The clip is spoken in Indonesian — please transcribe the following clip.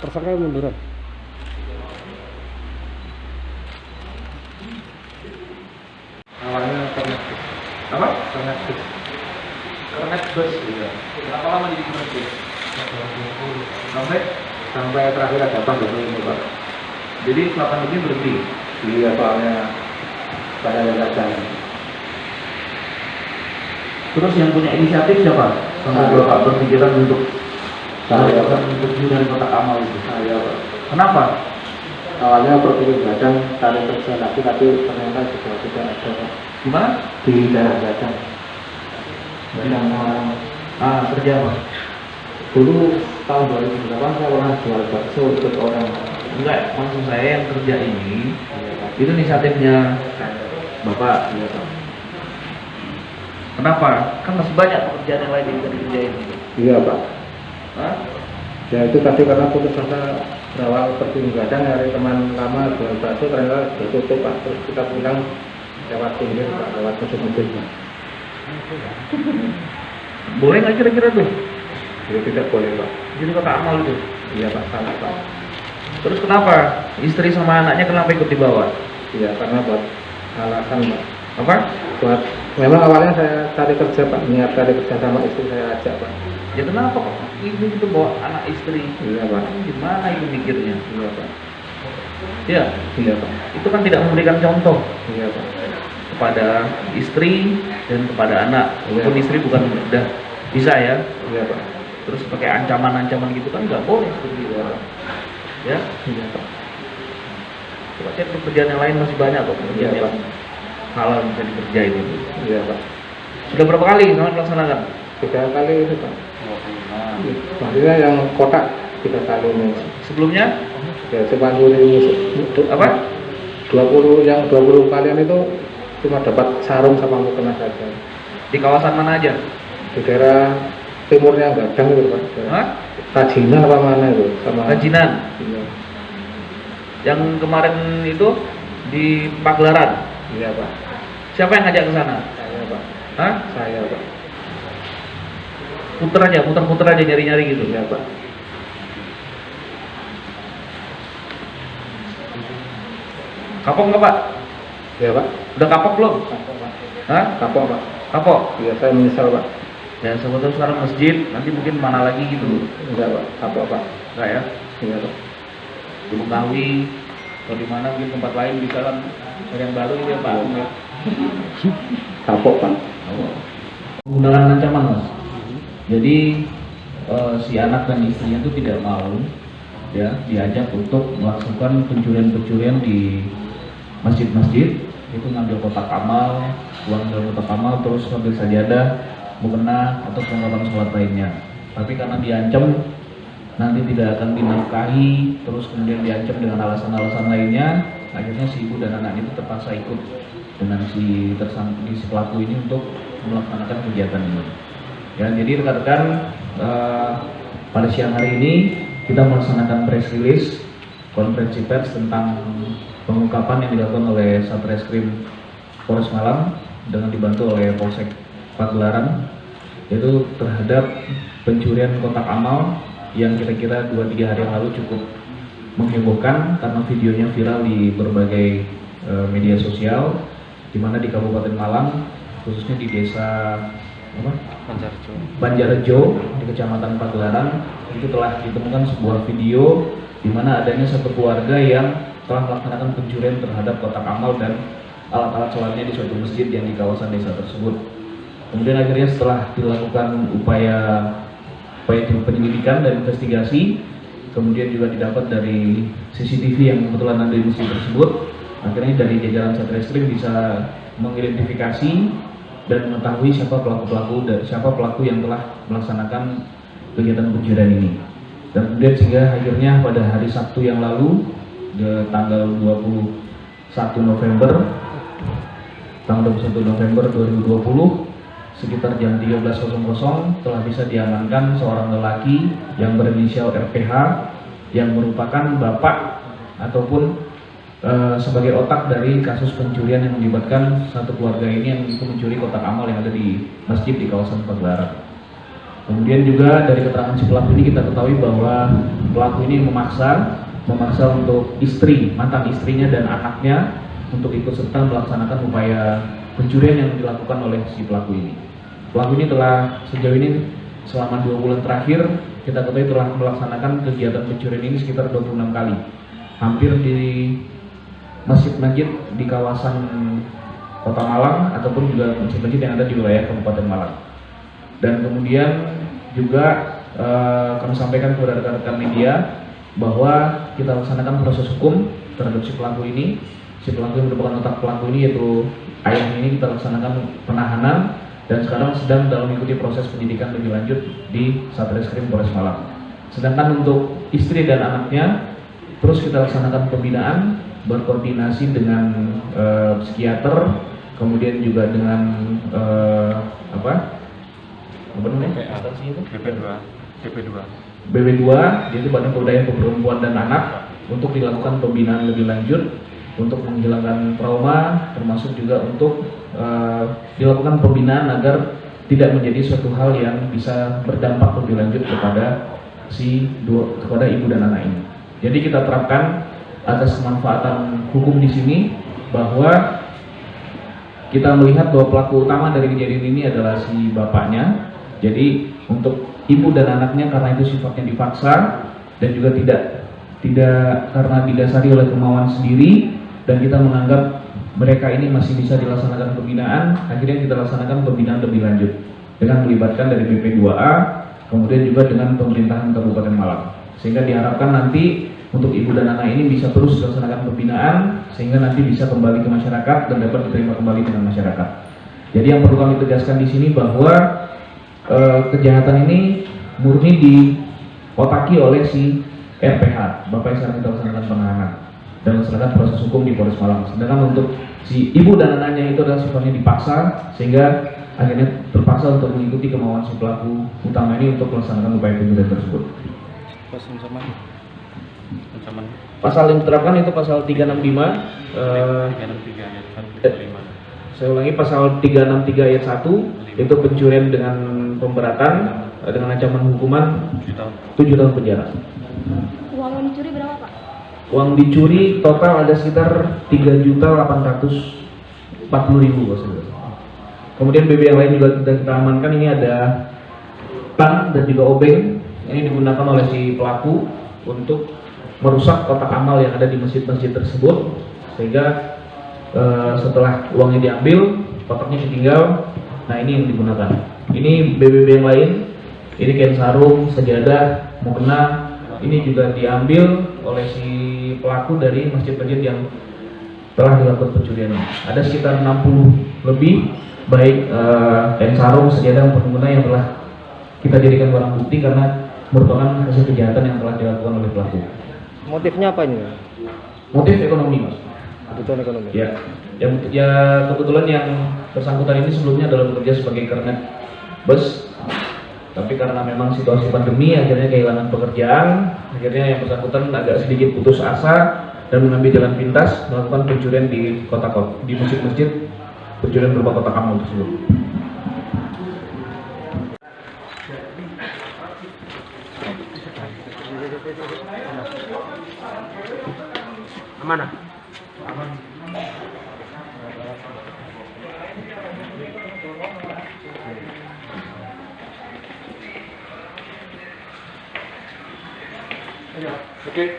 Tersangka munduran. Awalnya karena Apa? karena Kernet bus. iya. Berapa lama jadi kernet bus? Sampai Sampai terakhir ada pandemi ini Pak. jadi setelah pandemi berhenti. Iya soalnya pada gagal. Terus yang punya inisiatif siapa? Sampai Saya. Bapak berpikiran untuk Saya. melakukan penjualan kotak amal itu. Saya Pak. Kenapa? Awalnya berpikir Gadang cari kerja lagi tapi ternyata juga tidak ada Pak. Gimana? Di daerah Gadang. Gadang Kerja apa? dulu tahun 2008 saya pernah jual bakso untuk orang. Enggak, maksud saya yang kerja ini Iya Pak. itu inisiatifnya Bapak. Iya Pak. Kenapa? Kan masih banyak pekerjaan yang lain yang bisa dikerjain. Iya Pak. Hah? Ya itu tadi karena putus asa berawal pergi Gadang dari teman lama jual bakso ternyata ditutup Pak. Terus kita pulang lewat pinggir Pak, lewat masuk mobil Pak. Boleh nggak kira-kira tuh? Jadi tidak boleh Pak. Jadi kotak amal itu. Iya Pak, salah Pak. Terus kenapa? Istri sama anaknya kenapa ikut dibawa? Iya karena buat alasan Pak. Apa? Buat memang awalnya saya cari kerja Pak, niat cari kerja sama istri saya ajak Pak. Ya kenapa kok ibu itu bawa anak istri? Iya Pak. Gimana itu mikirnya? Iya Pak. Ya, Iya Pak. itu kan tidak memberikan contoh Iya Pak. kepada istri dan kepada anak. Iya. Walaupun istri bukan udah bisa ya. Iya Pak. Terus pakai ancaman-ancaman gitu kan nggak boleh seperti itu. Ya, Iya Pak. coba cek pekerjaan yang lain masih banyak kok pekerjaan Iya, yang halal bisa dikerjain itu. Iya Pak. Sudah berapa kali kamu melaksanakan? 3 kali ini Pak. Maksudnya yang kotak 3 kali ini. Sebelumnya Ya cuma ini apa? 20 yang 20 kalian itu cuma dapat sarung sama mukena saja. Di kawasan mana aja? Di daerah timurnya Gadang itu Pak. Hah? Rajinan apa mana itu sama Rajinan. Iya. Yang kemarin itu di Pagelaran. Iya Pak. Siapa yang ngajak ke sana? Saya Pak. Hah? Saya Pak. Puter aja nyari-nyari gitu. Iya Pak. Kapok nggak Pak? Iya Pak. Udah kapok belum? Kapok Pak. Hah? Kapok Pak. Kapok? Iya saya menyesal Pak. Ya sebetulnya sekarang masjid, nanti mungkin mana lagi gitu. Enggak Pak. Kapok Pak. Enggak ya? Iya Pak. Di Betawi atau di mana mungkin tempat lain bisa kan cari yang baru gitu ya Pak. Ya. Kapok Pak. Menggunakan ancaman Mas. Jadi si anak dan istrinya itu tidak mau ya diajak untuk melakukan pencurian-pencurian di masjid-masjid, itu ngambil kotak amal, uang dalam kotak amal, terus ngambil sajadah, mukena atau perlengkapan sholat lainnya. Tapi karena diancam nanti tidak akan dinafkahi, terus kemudian diancam dengan alasan-alasan lainnya, akhirnya si ibu dan anak itu terpaksa ikut dengan si pelaku ini untuk melaksanakan kegiatan ini. Ya, jadi rekan-rekan pada siang hari ini kita melaksanakan press release konferensi pers tentang pengungkapan yang dilakukan oleh Satreskrim Polres Malang dengan dibantu oleh Polsek Pagelaran, yaitu terhadap pencurian kotak amal yang kira-kira 2-3 hari yang lalu cukup menghebohkan karena videonya viral di berbagai media sosial, di mana di Kabupaten Malang, khususnya di desa Banjarjo di Kecamatan Pagelaran, itu telah ditemukan sebuah video di mana adanya satu keluarga yang telah melaksanakan pencurian terhadap kotak amal dan alat-alat sholatnya di suatu masjid yang di kawasan desa tersebut. Kemudian akhirnya setelah dilakukan upaya penyelidikan dan investigasi, kemudian juga didapat dari CCTV yang kebetulan ada di masjid tersebut, akhirnya dari jajaran Satreskrim bisa mengidentifikasi dan mengetahui siapa pelaku yang telah melaksanakan kegiatan pencurian ini. Dan kemudian sehingga akhirnya pada hari Sabtu yang lalu, tanggal 21 November 2020, sekitar jam 13.00 telah bisa diamankan seorang lelaki yang berinisial RPH yang merupakan bapak ataupun sebagai otak dari kasus pencurian yang melibatkan satu keluarga ini yang itu mencuri kotak amal yang ada di masjid di kawasan Pagelaran. Kemudian juga dari keterangan si pelaku ini kita ketahui bahwa pelaku ini memaksa untuk mantan istrinya dan anaknya untuk ikut serta melaksanakan upaya pencurian yang dilakukan oleh si pelaku ini. Pelaku ini telah sejauh ini selama 2 bulan terakhir kita ketahui telah melaksanakan kegiatan pencurian ini sekitar 26 kali, hampir di masjid-masjid di kawasan Kota Malang ataupun juga masjid-masjid yang ada di wilayah Kabupaten Malang. Dan kemudian juga kami sampaikan kepada rekan-rekan media bahwa kita laksanakan proses hukum terhadap si pelaku ini. Si pelaku yang merupakan otak pelaku ini yaitu ayah ini kita laksanakan penahanan dan sekarang sedang dalam mengikuti proses penyidikan lebih lanjut di Satreskrim Polres Malang. Sedangkan untuk istri dan anaknya terus kita laksanakan pembinaan berkoordinasi dengan psikiater, kemudian juga dengan BB2 yaitu Badan Pemberdayaan Perempuan dan Anak untuk dilakukan pembinaan lebih lanjut untuk menghilangkan trauma, termasuk juga untuk dilakukan pembinaan agar tidak menjadi suatu hal yang bisa berdampak lebih lanjut kepada kepada ibu dan anak ini. Jadi kita terapkan atas kemanfaatan hukum di sini bahwa kita melihat bahwa pelaku utama dari kejadian ini adalah si bapaknya. Jadi untuk ibu dan anaknya karena itu sifatnya dipaksa dan juga tidak karena didasari oleh kemauan sendiri dan kita menganggap mereka ini masih bisa dilaksanakan pembinaan, akhirnya kita laksanakan pembinaan lebih lanjut dengan melibatkan dari BP2A kemudian juga dengan pemerintahan Kabupaten Malang, sehingga diharapkan nanti untuk ibu dan anak ini bisa terus dilaksanakan pembinaan sehingga nanti bisa kembali ke masyarakat dan dapat diterima kembali dengan masyarakat. Jadi yang perlu kami tegaskan di sini bahwa kejahatan ini murni diotaki oleh si RPH, bapak yang sekarang kita laksanakan penahanan dan melaksanakan proses hukum di Polres Malang. Sedangkan untuk si ibu dan anaknya itu adalah sifatnya dipaksa sehingga akhirnya terpaksa untuk mengikuti kemauan si pelaku utama ini untuk melaksanakan upaya pencurian tersebut. Pasal yang diterapkan itu pasal 365. 363 ayat 1 Saya ulangi, pasal 363 ayat 1 itu pencurian dengan pemberatan dengan ancaman hukuman 7 tahun penjara. Uang yang dicuri berapa, Pak? Uang dicuri total ada sekitar 3.840.000 Bos. Kemudian BB yang lain juga kita amankan, ini ada tang dan juga obeng. Ini digunakan oleh si pelaku untuk merusak kotak amal yang ada di masjid-masjid tersebut, sehingga setelah uangnya diambil, kotaknya ditinggal. Nah, ini yang digunakan. Ini BBB yang lain, ini kain sarung, sejadah, mukena, ini juga diambil oleh si pelaku dari masjid-masjid yang telah dilakukan pencuriannya. Ada sekitar 60 lebih, baik kain sarung, sejadah, mukena yang telah kita jadikan barang bukti karena merupakan hasil kejahatan yang telah dilakukan oleh pelaku. Motifnya apa ini? Motif ekonomi, Mas. Kebutuhan ekonomi. Ya, kebetulan yang bersangkutan ini sebelumnya adalah bekerja sebagai kernet bus, tapi karena memang situasi pandemi akhirnya kehilangan pekerjaan, akhirnya yang bersangkutan agak sedikit putus asa dan mengambil jalan pintas melakukan pencurian di di masjid-masjid, pencurian berupa kotak amal tersebut. Mana? Oke.